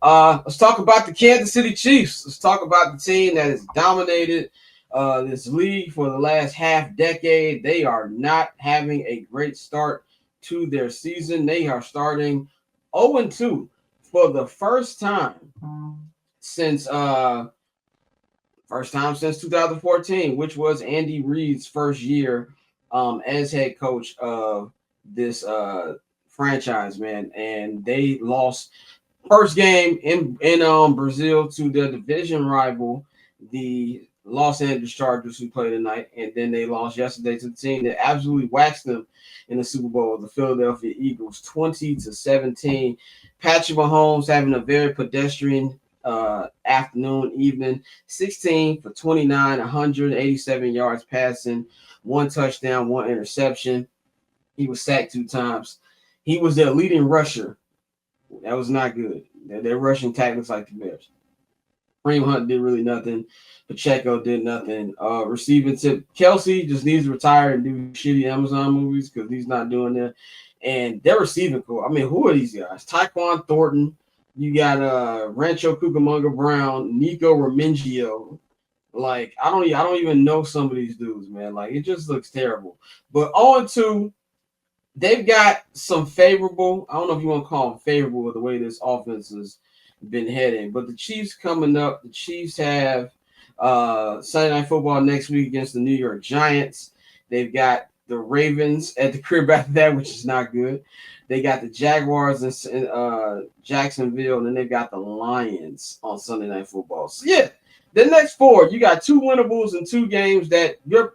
Let's talk about the Kansas City Chiefs. Let's talk about the team that has dominated this league for the last half decade. They are not having a great start to their season. They are starting 0-2 for the since first time since 2014, which was Andy Reid's first year as head coach of this franchise, man. And they lost first game in Brazil to their division rival, the Los Angeles Chargers, who played tonight, and then they lost yesterday to the team that absolutely waxed them in the Super Bowl, the Philadelphia Eagles, 20-17. Patrick Mahomes having a very pedestrian afternoon, evening, 16 for 29, 187 yards passing, one touchdown, one interception. He was sacked 2 times. He was their leading rusher. That was not good. Their rushing tactics like the Bears. Kareem Hunt did really nothing. Pacheco did nothing. Receiving tip. Kelsey just needs to retire and do shitty Amazon movies because he's not doing that. And their receiving core. I mean, who are these guys? Tyquan Thornton. You got Rancho Cucamonga Brown, Nico Remingio. Like, I don't even know some of these dudes, man. Like, it just looks terrible. But 0-2. They've got some favorable, I don't know if you want to call them favorable with the way this offense has been heading, but the Chiefs coming up, the Chiefs have Sunday Night Football next week against the New York Giants. They've got the Ravens at the crib after that, which is not good. They got the Jaguars in Jacksonville, and then they've got the Lions on Sunday Night Football. So, yeah, the next four, you got 2 winnables in 2 games that you're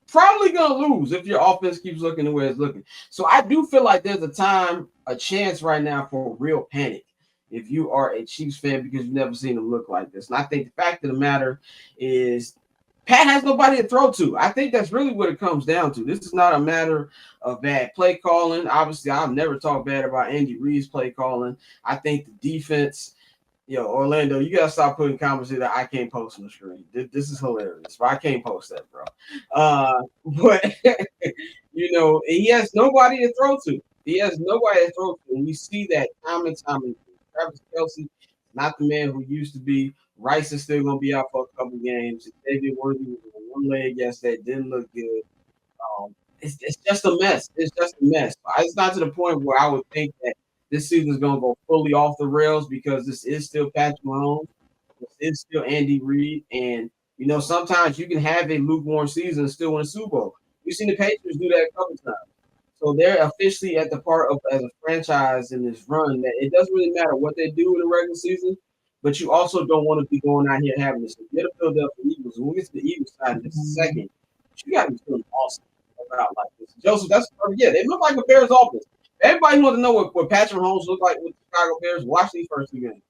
probably gonna lose if your offense keeps looking the way it's looking. So I do feel like there's a chance right now for real panic if you are a Chiefs fan because you've never seen them look like this. And I think the fact of the matter is Pat has nobody to throw to. I think that's really what it comes down to. This is not a matter of bad play calling. Obviously, I've never talked bad about Andy Reid's play calling. I think the defense. Yo, Orlando, you gotta stop putting comments that I can't post on the screen. This is hilarious, but I can't post that, bro. But he has nobody to throw to. He has nobody to throw to, and we see that time and time again. Travis Kelsey, not the man who used to be. Rice is still gonna be out for a couple games. David Worthy was on one leg yesterday, didn't look good. It's just a mess. It's just a mess. It's not to the point where I would think that this season is going to go fully off the rails because this is still Patrick Mahomes. This is still Andy Reid. And, sometimes you can have a lukewarm season and still win a Super Bowl. We've seen the Patriots do that a couple times. So they're officially at the part of as a franchise in this run that it doesn't really matter what they do in the regular season, but you also don't want to be going out here having this. Get a Philadelphia Eagles. When we get to the Eagles side in just a second, you got to be feeling awesome about like this. Joseph, that's yeah, they look like a Bears offense. Everybody wants to know what Patrick Mahomes looked like with the Chicago Bears. Watch these first 2 games.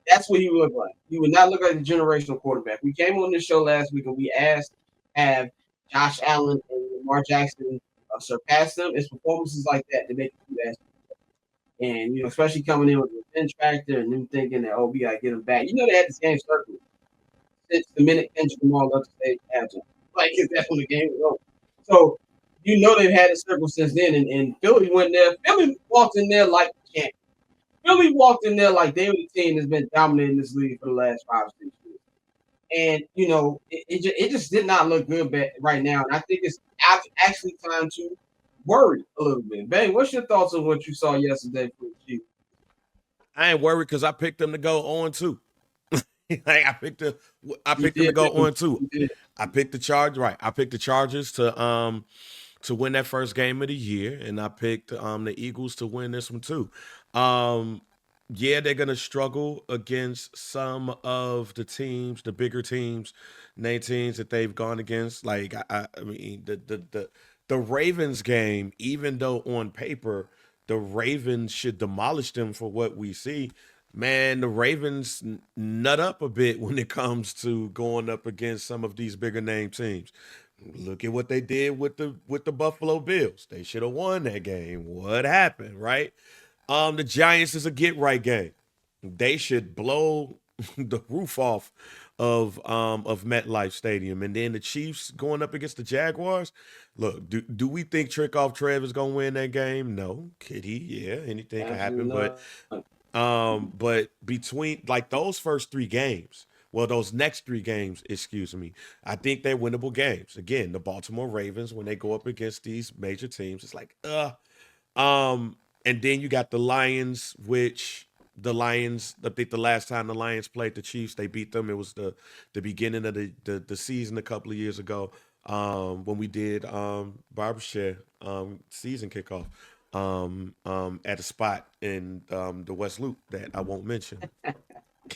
That's what he would look like. He would not look like a generational quarterback. We came on this show last week and we asked, have Josh Allen and Lamar Jackson surpass them? It's performances like that make you ask. And, especially coming in with the revenge factor and them thinking that, we got to get him back. They had this game circled since the minute Kendrick Lamar left the stage after. Like, that's when the game was over. So, they've had a circle since then, and Philly went there. Philly walked in there like a champ. Philly walked in there like they were the team that's been dominating this league for the last 5 or 6 years. And, it just did not look good right now. And I think it's actually time to worry a little bit. Bang, what's your thoughts on what you saw yesterday for the Chiefs? I ain't worried because I picked them to go 0-2. Like I picked them to go 0-2. I picked the Chargers, right. I picked the Chargers to win that first game of the year, and I picked the Eagles to win this one too. Yeah, they're gonna struggle against some of the teams, the bigger teams, name teams that they've gone against. Like I mean, the Ravens game, even though on paper the Ravens should demolish them for what we see. Man, the Ravens nut up a bit when it comes to going up against some of these bigger name teams. Look at what they did with the Buffalo Bills. They should have won that game. What happened, right? The Giants is a get right game. They should blow the roof off of MetLife Stadium, and then the Chiefs going up against the Jaguars. Look, do we think Trick Off Trev is gonna win that game? No. Could he? Yeah, anything can happen. But But between like those first 3 games, well, those next 3 games, excuse me, I think they're winnable games. Again, the Baltimore Ravens, when they go up against these major teams, it's like, um, and then you got the Lions, which the Lions, I think the last time the Lions played the Chiefs, they beat them. It was the beginning of the season a couple of years ago. When we did Barbershare season kickoff at a spot in the West Loop that I won't mention.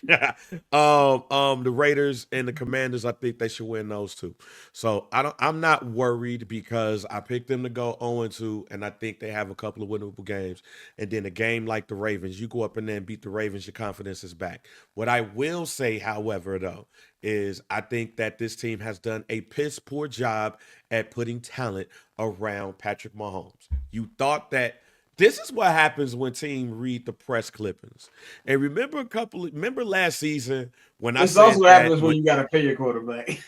The Raiders and the Commanders, I think they should win those two. So I'm not worried because I picked them to go 0-2, and I think they have a couple of winnable games. And then a game like the Ravens, you go up in there and beat the Ravens, your confidence is back. What I will say, however, though, is I think that this team has done a piss poor job at putting talent around Patrick Mahomes. You thought that this is what happens when teams read the press clippings. And remember last season when I This is said also what that happens when you got to pay your quarterback.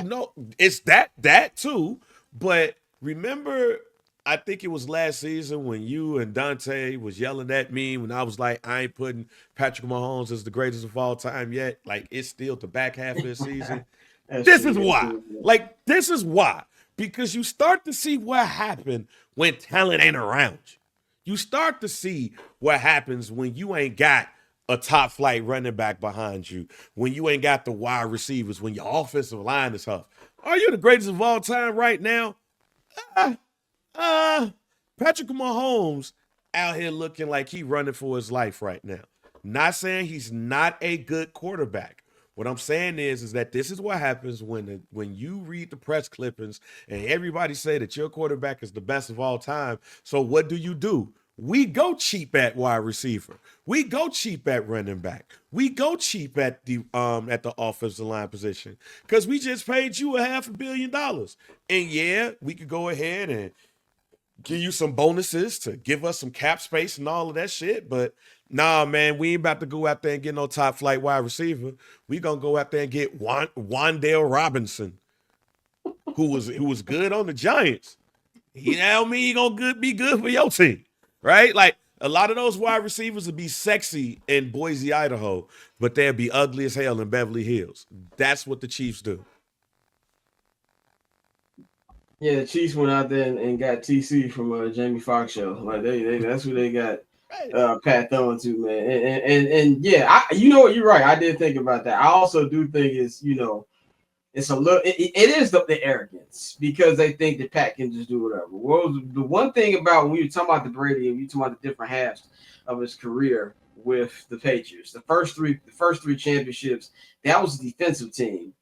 no, it's that too. But remember, I think it was last season when you and Dante was yelling at me when I was like, I ain't putting Patrick Mahomes as the greatest of all time yet. Like it's still the back half of the season. This is why. Like, this is why. Because you start to see what happened when talent ain't around you. You start to see what happens when you ain't got a top flight running back behind you, when you ain't got the wide receivers, when your offensive line is tough. Are you the greatest of all time right now? Uh, Patrick Mahomes out here looking like he running for his life right now. Not saying he's not a good quarterback. What I'm saying is that this is what happens when you read the press clippings and everybody say that your quarterback is the best of all time. So what do? We go cheap at wide receiver. We go cheap at running back. We go cheap at the offensive line position because we just paid you $500 million. And yeah, we could go ahead and give you some bonuses to give us some cap space and all of that shit. But nah, man, we ain't about to go out there and get no top flight wide receiver. We gonna go out there and get Wandale Robinson, who was good on the Giants. He don't mean he gonna be good for your team, right? Like a lot of those wide receivers would be sexy in Boise, Idaho, but they'd be ugly as hell in Beverly Hills. That's what the Chiefs do. Yeah, the Chiefs went out there and got TC from Jamie Foxx show. Like they that's who they got Pat throwing to, man. And yeah, you know what, you're right. I did think about that. I also do think it's a little it is the arrogance because they think that Pat can just do whatever. Well, the one thing about when you're talking about the Brady and you talking about the different halves of his career with the Patriots, the first three championships, that was a defensive team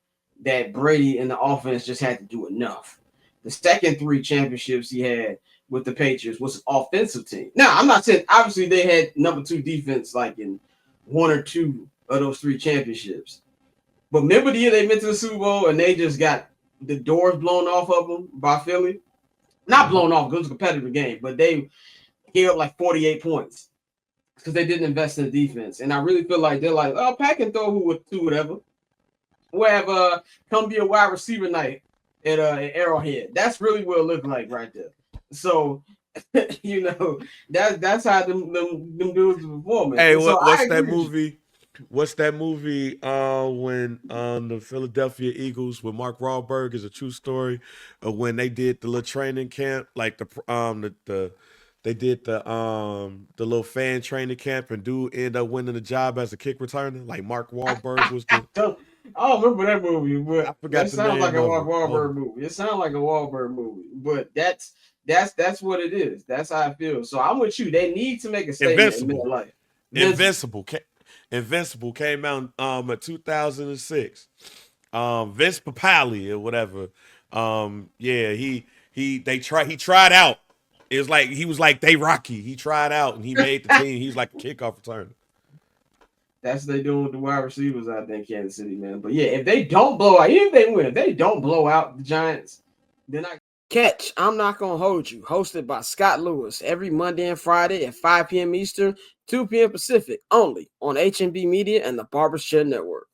that Brady and the offense just had to do enough. The second 3 championships he had with the Patriots was an offensive team. Now, I'm not saying obviously they had number 2 defense like in 1 or 2 of those 3 championships. But remember the year they went to the Super Bowl and they just got the doors blown off of them by Philly? Not blown off, it was a competitive game, but they gave up like 48 points because they didn't invest in the defense. And I really feel like they're like, oh, Pat can throw who would do whatever. We'll have come be a wide receiver night at Arrowhead. That's really what it looked like right there. So that's how them dudes performing. Hey, so what's that movie? What's that movie when the Philadelphia Eagles with Mark Wahlberg is a true story when they did the little training camp, like they did the little fan training camp and dude ended up winning the job as a kick returner, like Mark Wahlberg was the I don't remember that movie, but I forgot that the sounds name like a of it. Wahlberg movie. It sounds like a Wahlberg movie, but that's what it is. That's how I feel. So I'm with you. They need to make a statement in Invincible. their life. Invincible came out in 2006. Vince Papali or whatever. Yeah, he tried out. It was like he was like they Rocky. He tried out and he made the team. He was like a kickoff returner. That's what they doing with the wide receivers out there in Kansas City, man. But yeah, if they don't blow out, even if they win, if they don't blow out the Giants, then I catch I'm Not Gonna Hold You, hosted by Scott Lewis every Monday and Friday at 5 p.m. Eastern, 2 p.m. Pacific, only on HMB Media and the Barbershare Network.